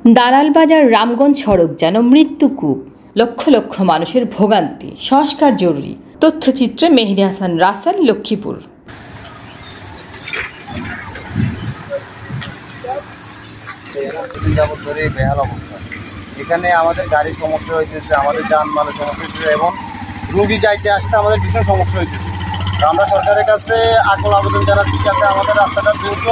দালালবাজার রামগঞ্জ সড়ক যেন মৃত্যুকূপ, লক্ষ লক্ষ মানুষের ভোগান্তি। সংস্কার জরুরি। তথ্যচিত্রে মেহেদী হাসান রাসেল, লক্ষ্মীপুর। এখানে আমাদের গাড়ির সমস্যা হইতেছে, আমাদের যানবাহনের সমস্যা হইতেছে এবং রোগী যাইতে আসতে আমাদের ভীষণ সমস্যা হইতেছে। আমরা সরকারের কাছে আকুল আবেদন জানাচ্ছি যাতে আমাদের রাস্তাটা দ্রুত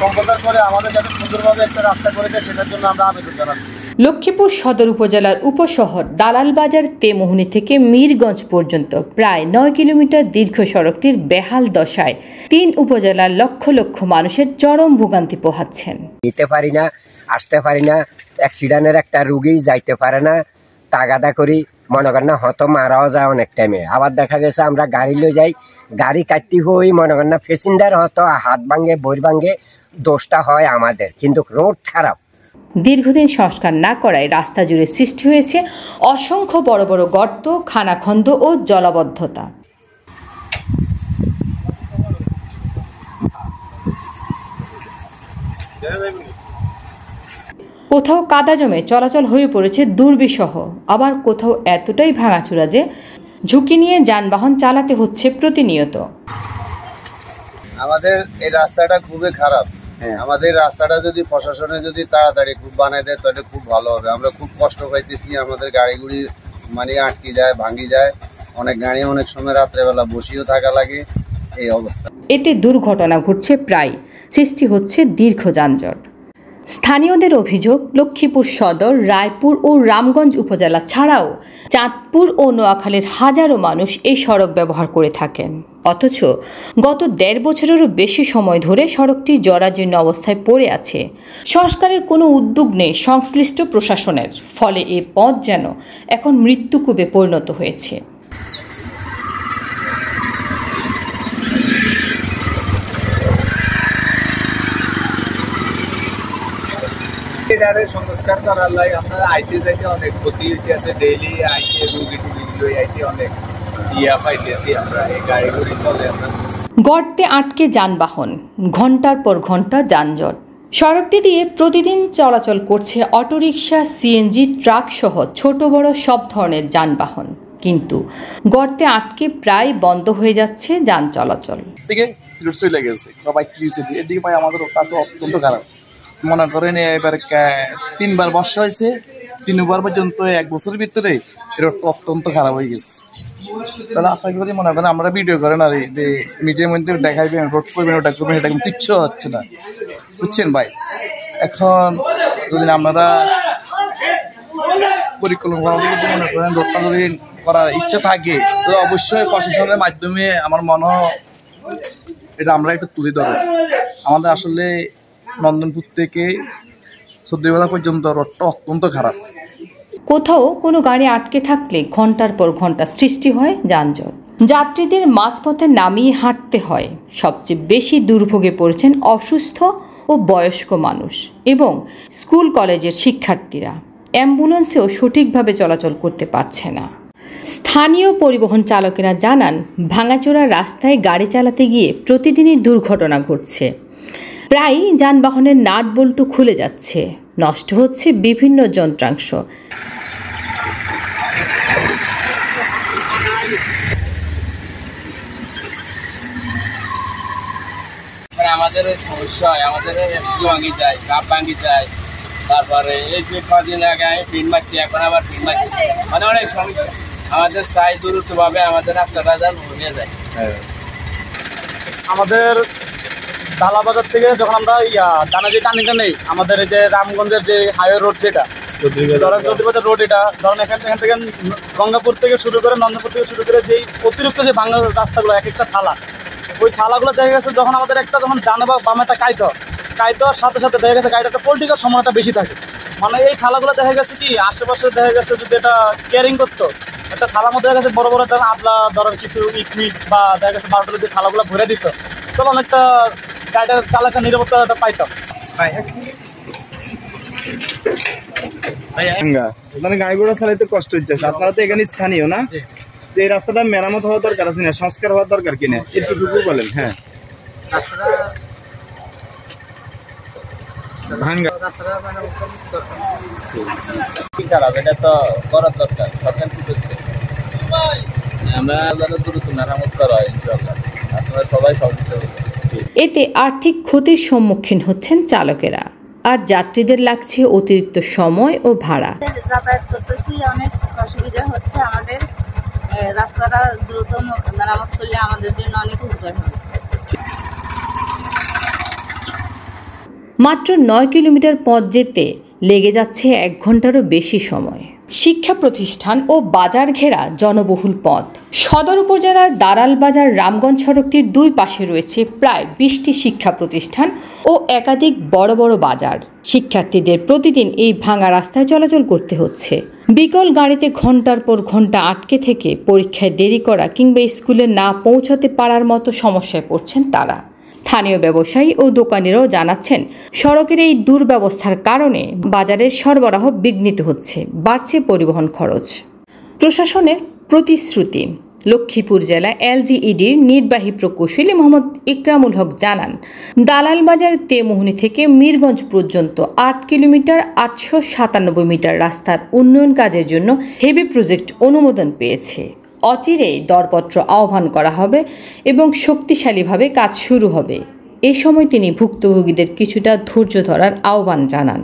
সম্প্রচার করে আমাদের যাতে সুন্দরভাবে একটা রাস্তা করে দেয়, সেটার জন্য আমরা আবেদন জানাচ্ছি। লক্ষ্মীপুর সদর উপজেলার উপশহর দালালবাজার তেমোহনী থেকে মীরগঞ্জ পর্যন্ত প্রায় 9 কিলোমিটার দীর্ঘ সড়কটির বেহাল দশায় 3 উপজেলার লক্ষ লক্ষ মানুষের চরম ভোগান্তি পোহাচ্ছেন। নিতে পারি না, আসতে পারি না, অ্যাক্সিডেন্টের একটা রুগী যাইতে পারে না, তাগাদা করি মনে করেন না, হয়তো মারাও যায় অনেক টাইমে। আবার দেখা গেছে আমরা গাড়ি লয়ে যাই, গাড়ি কাটতে হই মনে করেন না, প্যাসেঞ্জার হয়তো হাত ভাঙে বই ভাঙে, দোষটা হয় আমাদের, কিন্তু রোড খারাপ। দীর্ঘদিন সংস্কার না করায় রাস্তা জুড়ে সৃষ্টি হয়েছে অসংখ্য বড় বড় গর্ত, খানাখন্দ ও জলাবদ্ধতা। কোথাও কাদা জমে চলাচল হয়ে পড়েছে দুর্বিষহ, আবার কোথাও এতটাই ভাঙাচুরা যে ঝুঁকি নিয়ে যানবাহন চালাতে হচ্ছে প্রতিনিয়ত। আমাদের এই রাস্তাটা খুবই খারাপ। আমাদের রাস্তাটা যদি প্রশাসনে যদি তাড়াতাড়ি খুব বানায় দেয় তাহলে খুব ভালো হবে। আমরা খুব কষ্ট পাইতেছি, আমাদের গাড়িগুলি মানে আটকে যায়, ভাঙি যায়, অনেক গাড়ি অনেক সময় রাত্রেবেলা বসিয়েও থাকা লাগে, এই অবস্থা। এতে দুর্ঘটনা ঘটছে প্রায়, সৃষ্টি হচ্ছে দীর্ঘ যানজট। স্থানীয়দের অভিযোগ, লক্ষ্মীপুর সদর, রায়পুর ও রামগঞ্জ উপজেলা ছাড়াও চাঁদপুর ও নোয়াখালীর হাজারো মানুষ এই সড়ক ব্যবহার করে থাকেন। অথচ গত 1.5 বছরেরও বেশি সময় ধরে সড়কটি জরাজীর্ণ অবস্থায় পড়ে আছে। সংস্কারের কোনো উদ্যোগ নেই সংশ্লিষ্ট প্রশাসনের, ফলে এই পথ যেন এখন মৃত্যুকূপে পরিণত হয়েছে। সংস্কার করার লাই আমরা আইতে যাইতে অনেক ক্ষতি আছে, ডেইলি আইতে রুগী টুগিগুলো আইতে অনেক পাইতেছি আমরা, এই গাড়িগুলি চলে আমরা। গর্তে আটকে যানবাহন, ঘন্টার পর ঘন্টা যানজট। সড়কটি দিয়ে প্রতিদিন চলাচল করছে অটোরিকশা, সিএনজি, ট্রাক সহ ছোট বড় সব ধরনের যানবাহন, কিন্তু গর্তে আটকে প্রায় বন্ধ হয়ে যাচ্ছে যান চলাচল। চলে গেছে সবাই এদিকে পাই, আমাদের রাস্তা অত্যন্ত খারাপ। মনে করেন এবার 3 বার বর্ষা হয়েছে, 3 বার পর্যন্ত 1 বছরের ভিতরে রোডটা অত্যন্ত খারাপ হয়ে গেছে। তাহলে আশা করি মনে করেন আমরা ভিডিও করেন আর যে মিডিয়ার মধ্যে দেখাইবেন, রোড করবেন, ওটা করবেন, এটা কিন্তু কিচ্ছু হচ্ছে না, বুঝছেন ভাই। এখন যদি আপনারা পরিকল্পনা মনে করেন রোডটা যদি করার ইচ্ছা থাকে তো অবশ্যই প্রশাসনের মাধ্যমে আমার মনে হয় এটা আমরা একটু তুলে ধরব। আমাদের আসলে নন্দনপুর থেকে সদ্রিবাজার পর্যন্ত রোডটা অত্যন্ত খারাপ। কোথাও কোনো গাড়ি আটকে থাকলে ঘন্টার পর ঘন্টা সৃষ্টি হয় যানজট। যাত্রীদের মাঝপথে নামিয়ে হাঁটতে হয়। সবচেয়ে বেশি দুর্ভোগে পড়েছেন অসুস্থ ও বয়স্ক মানুষ এবং স্কুল কলেজের শিক্ষার্থীরা। অ্যাম্বুলেন্সেও সঠিকভাবে চলাচল করতে পারছে না। স্থানীয় পরিবহন চালকেরা জানান, ভাঙাচোরা রাস্তায় গাড়ি চালাতে গিয়ে প্রতিদিনই দুর্ঘটনা ঘটছে। প্রায়ই যানবাহনের নাট বল্টু খুলে যাচ্ছে, নষ্ট হচ্ছে বিভিন্ন যন্ত্রাংশ। আমাদের সমস্যা হয়, আমাদের ভাঙি যায়, কাপ ভাঙি যায়, তারপরে এই যে কদিন আগে আমি পিন মারছি, এখন আবার পিন মারছি, মানে অনেক সমস্যা। আমাদের চাই দ্রুতভাবে আমাদের রাস্তাটা যেন হয়ে যায়। আমাদের দালাবাজার থেকে যখন আমরা ডানা যে টানিটা নেই, আমাদের এই যে রামগঞ্জের যে হাইওয়ে রোড, যেটা ধরেন চৌধুরীবাজার রোড, এটা ধরেন এখান থেকে গঙ্গাপুর থেকে শুরু করে নন্দনপুর থেকে শুরু করে যেই অতিরিক্ত যে ভাঙা রাস্তাগুলো, এক একটা থালা, ওই থালাগুলো দেখা গেছে যখন আমাদের একটা যখন ডানে বা বামে একটা কাইতর সাথে সাথে দেখা গেছে গাড়িটা একটা পল্টিকার সময়টা বেশি থাকে। মানে এই থালাগুলো দেখা গেছে কি আশেপাশে দেখা গেছে যদি এটা কেয়ারিং করতো, একটা থালার মধ্যে দেখা গেছে বড় বড় আদলা ধরেন কিছু ইট বা দেখা গেছে বারোটা যদি থালাগুলো ভরে দিত তাহলে অনেকটা গাড়িটার চালাতে নিরাপত্তা পাইতাম। মানে গাড়ি ঘোড়া চালাইতে কষ্ট হচ্ছে। আপনারা তো এখানে স্থানীয় না, এই রাস্তাটা মেরামত হওয়া দরকার আছে না, সংস্কার হওয়ার দরকার কিনা একটু বলেন। হ্যাঁ, ভাঙ্গা কি খারাপ, এটা তো করার দরকার। সরকার কি করছে? আমরা যারা দ্রুত মেরামত করা হয় ইনশাআল্লাহ, আপনারা সবাই সহযোগিতা করবেন। এতে আর্থিক ক্ষতির সম্মুখীন হচ্ছেন চালকেরা, আর যাত্রীদের লাগছে অতিরিক্ত সময় ও ভাড়া। যাতায়াত করতেছি, অনেক অসুবিধা হচ্ছে আমাদের। রাস্তাটা দ্রুত মেরামত করলে আমাদের জন্য অনেক উপকার হবে। মাত্র 9 কিলোমিটার পথ যেতে লেগে যাচ্ছে 1 ঘন্টারও বেশি সময়। শিক্ষা প্রতিষ্ঠান ও বাজার ঘেরা জনবহুল পথ। সদর উপজেলার দারাল বাজার রামগঞ্জ সড়কটির 2 পাশে রয়েছে প্রায় 20টি শিক্ষা প্রতিষ্ঠান ও একাধিক বড় বড় বাজার। শিক্ষার্থীদের প্রতিদিন এই ভাঙা রাস্তায় চলাচল করতে হচ্ছে। বিকল গাড়িতে ঘন্টার পর ঘন্টা আটকে থেকে পরীক্ষায় দেরি করা কিংবা স্কুলে না পৌঁছাতে পারার মতো সমস্যায় পড়ছেন তারা। স্থানীয় ব্যবসায়ী ও দোকানিরাও জানাচ্ছেন, সড়কের এই দুর্ব্যবস্থার কারণে বাজারের সরবরাহ বিঘ্নিত হচ্ছে, বাড়ছে পরিবহন খরচ। প্রশাসনের প্রতিশ্রুতি। লক্ষ্মীপুর জেলা এলজিইডির নির্বাহী প্রকৌশলী মোহাম্মদ ইকরামুল হক জানান, দালাল বাজার তেমুহনী থেকে মিরগঞ্জ পর্যন্ত 8 কিলোমিটার 897 মিটার রাস্তার উন্নয়ন কাজের জন্য হেভি প্রজেক্ট অনুমোদন পেয়েছে। অচিরেই দরপত্র আহ্বান করা হবে এবং শক্তিশালীভাবে কাজ শুরু হবে। এ সময় তিনি ভুক্তভোগীদের কিছুটা ধৈর্য ধরার আহ্বান জানান।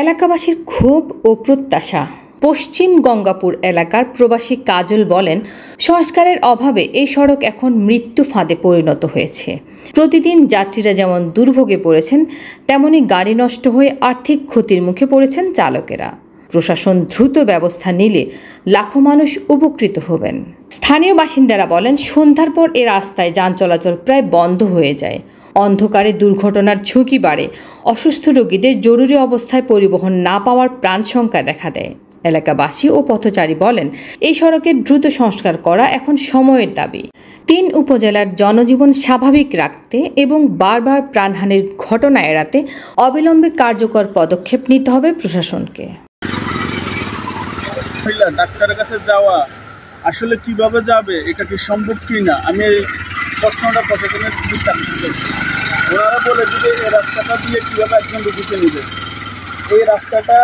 এলাকাবাসীর ক্ষোভ ও প্রত্যাশা। পশ্চিম গঙ্গাপুর এলাকার প্রবাসী কাজল বলেন, সংস্কারের অভাবে এই সড়ক এখন মৃত্যু ফাঁদে পরিণত হয়েছে। প্রতিদিন যাত্রীরা যেমন দুর্ভোগে পড়েছেন, তেমনি গাড়ি নষ্ট হয়ে আর্থিক ক্ষতির মুখে পড়েছেন চালকেরা। প্রশাসন দ্রুত ব্যবস্থা নিলে লাখো মানুষ উপকৃত হবেন। স্থানীয় বাসিন্দারা বলেন, সন্ধ্যার পর এ রাস্তায় যান চলাচল প্রায় বন্ধ হয়ে যায়। অন্ধকারে দুর্ঘটনার ঝুঁকি বাড়ে। অসুস্থ রোগীদের জরুরি অবস্থায় পরিবহন না পাওয়ার প্রাণশঙ্কা দেখা দেয়। এলাকাবাসী ও পথচারী বলেন, এই সড়কের দ্রুত সংস্কার করা এখন সময়ের দাবি। 3 উপজেলার জনজীবন স্বাভাবিক রাখতে এবং বারবার প্রাণহানির ঘটনা এড়াতে অবিলম্বে কার্যকর পদক্ষেপ নিতে হবে প্রশাসনকে। ডাক্তারের কাছে যাওয়া আসলে কিভাবে যাবে, এটা কি সম্ভব কি না, আমি এই প্রশ্নটা প্রশাসনের ওনারা বলে দিবে এই রাস্তাটা দিয়ে কীভাবে একজন রুগীকে নেবে। এই রাস্তাটা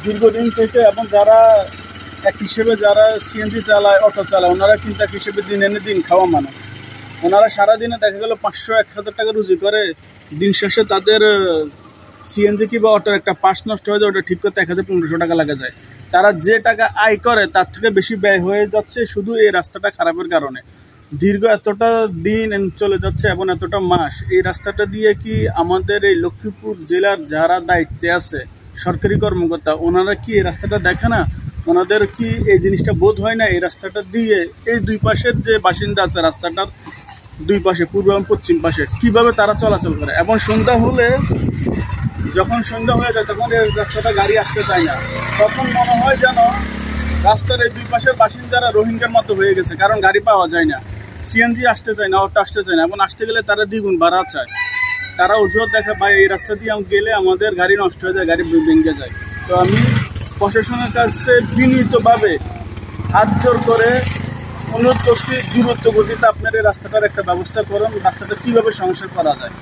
দীর্ঘদিন থেকে, এবং যারা এক হিসেবে যারা সিএনজি চালায়, অটো চালায়, ওনারা কিন্তু এক হিসেবে দিন এনে দিন খাওয়া মানুষ। ওনারা সারাদিনে দেখা গেল 500-1000 টাকা রুজি করে, দিন শেষে তাদের সিএনজি কিংবা অটোর একটা পাশ নষ্ট হয়ে যায়, ওটা ঠিক করতে 1000-1500 টাকা লাগে যায়। তারা যে টাকা আয় করে তার থেকে বেশি ব্যয় হয়ে যাচ্ছে শুধু এই রাস্তাটা খারাপের কারণে। দীর্ঘ এতটা দিন চলে যাচ্ছে এবং এতটা মাস এই রাস্তাটা দিয়ে কি আমাদের এই লক্ষ্মীপুর জেলার যারা দায়িত্বে আছে সরকারি কর্মকর্তা, ওনারা কি এই রাস্তাটা দেখে না? ওনাদের কি এই জিনিসটা বোধ হয় না? এই রাস্তাটা দিয়ে এই 2 পাশের যে বাসিন্দা আছে, রাস্তাটার 2 পাশে, পূর্ব এবং পশ্চিম পাশে, কিভাবে তারা চলাচল করে? এবং সন্ধ্যা হলে, যখন সন্ধ্যা হয়ে যায় তখন এই রাস্তাটা গাড়ি আসতে চায় না। তখন মনে হয় যেন রাস্তার এই 2 পাশের বাসিন্দারা রোহিঙ্গার মতো হয়ে গেছে, কারণ গাড়ি পাওয়া যায় না, সিএনজি আসতে চায় না, অটো আসতে চায় না, এবং আসতে গেলে তারা দ্বিগুণ ভাড়া চায়। তারা অজুহাত দেখা, ভাই এই রাস্তা দিয়ে গেলে আমাদের গাড়ি নষ্ট হয়ে যায়, গাড়ি ভেঙে যায়। তো আমি প্রশাসনের কাছে বিনীতভাবে হাত জোর করে অনুরোধ করছি, দ্রুত গতিতে আপনার এই রাস্তাটার একটা ব্যবস্থা করুন, রাস্তাটা কীভাবে সংস্কার করা যায়।